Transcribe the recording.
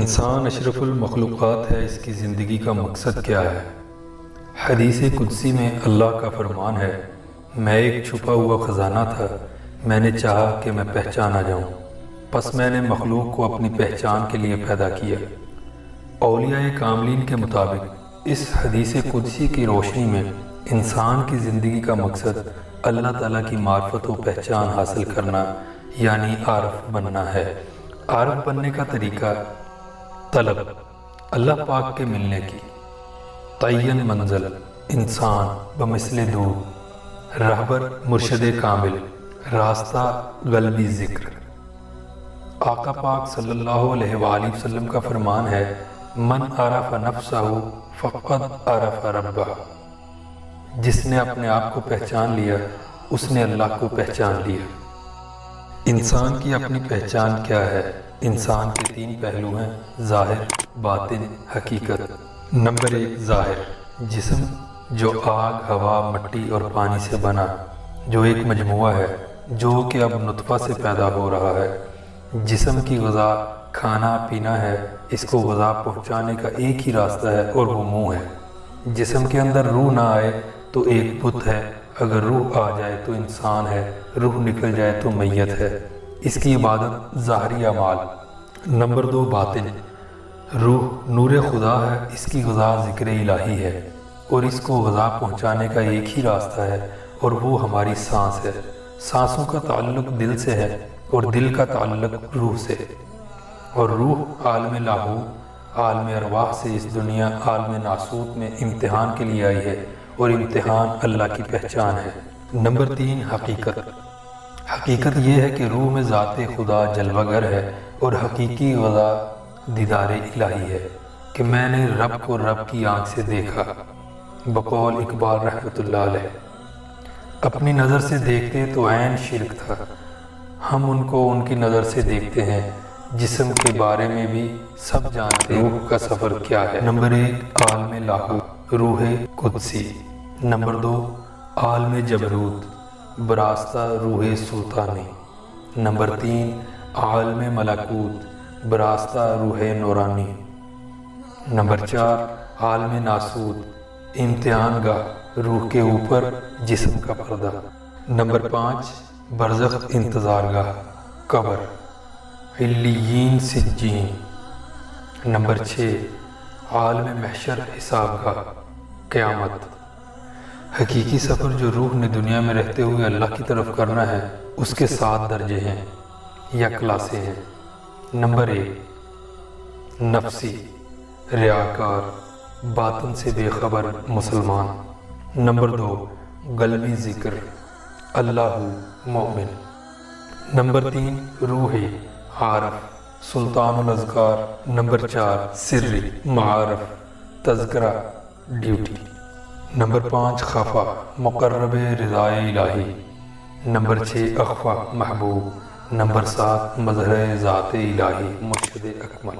انسان اشرف المخلوقات ہے، اس کی زندگی کا مقصد کیا ہے؟ حدیث قدسی میں اللہ کا فرمان ہے، میں ایک چھپا ہوا خزانہ تھا، میں نے چاہا کہ میں پہچانا جاؤں، پس میں نے مخلوق کو اپنی پہچان کے لیے پیدا کیا۔ اولیاء کاملین کے مطابق اس حدیث قدسی کی روشنی میں انسان کی زندگی کا مقصد اللہ تعالیٰ کی معرفت و پہچان حاصل کرنا یعنی عارف بننا ہے۔ عارف بننے کا طریقہ: طلب اللہ پاک کے ملنے کی، تعین منزل انسان بمثل دور، رہبر مرشد کامل، راستہ قلبی ذکر۔ آقا پاک صلی اللہ علیہ وآلہ وسلم کا فرمان ہے، من عرف نفسہ فقد عرف ربہ، جس نے اپنے آپ کو پہچان لیا اس نے اللہ کو پہچان لیا۔ انسان کی اپنی پہچان کیا ہے؟ انسان کے 3 پہلو ہیں: ظاہر، باطن، حقیقت۔ نمبر 1، ظاہر، جسم جو آگ، ہوا، مٹی اور پانی سے بنا، جو ایک مجموعہ ہے، جو کہ اب نطفہ سے پیدا ہو رہا ہے۔ جسم کی غذا کھانا پینا ہے، اس کو غذا پہنچانے کا ایک ہی راستہ ہے اور وہ منہ ہے۔ جسم کے اندر روح نہ آئے تو ایک بت ہے، اگر روح آ جائے تو انسان ہے، روح نکل جائے تو میت ہے۔ اس کی عبادت ظاہری اعمال۔ نمبر 2، باطن، روح نور خدا ہے، اس کی غذا ذکر الہی ہے اور اس کو غذا پہنچانے کا ایک ہی راستہ ہے اور وہ ہماری سانس ہے۔ سانسوں کا تعلق دل سے ہے اور دل کا تعلق روح سے، اور روح عالم لاہو، عالم ارواح سے اس دنیا عالم ناسوت میں امتحان کے لیے آئی ہے اور امتحان اللہ کی پہچان ہے۔ نمبر 3، حقیقت۔ حقیقت یہ ہے کہ روح میں ذات خدا جلوہ گر ہے اور حقیقی غذا دیدار الہی ہے کہ میں نے رب کو رب کی آنکھ سے دیکھا، بقول اقبال رحمۃ اللہ علیہ۔ اپنی نظر سے دیکھتے تو عین شرک تھا، ہم ان کو ان کی نظر سے دیکھتے ہیں۔ جسم کے بارے میں بھی سب جانتے ہیں روح کا سفر کیا ہے۔ نمبر 1، عالم لاہو، روح قدسی۔ نمبر 2، عالم جبروت، براستہ روح سلطانی۔ نمبر 3، عالم ملکوت، براستہ روح نورانی۔ نمبر 4، عالم ناسوت، امتحان گاہ، روح کے اوپر جسم کا پردہ۔ نمبر 5، برزخ، انتظار گاہ، قبر، علیین، سجین۔ نمبر 6، عالم محشر، حساب گاہ، قیامت۔ حقیقی سفر جو روح نے دنیا میں رہتے ہوئے اللہ کی طرف کرنا ہے، اس کے 7 درجے ہیں یا کلاسیں ہیں۔ نمبر 1، نفسی، ریاکار، باطن سے بے خبر مسلمان۔ نمبر 2، قلبی ذکر، اللہ مومن۔ نمبر 3، روحی، عارف، سلطان الاذکار۔ نمبر 4، سری، معارف، تذکرہ، ڈیوٹی۔ نمبر 5، خفا، مقرب رضائے الہی۔ نمبر 6، اخفا، محبوب۔ نمبر 7، مظہر ذات الہی، مرشد اکمل۔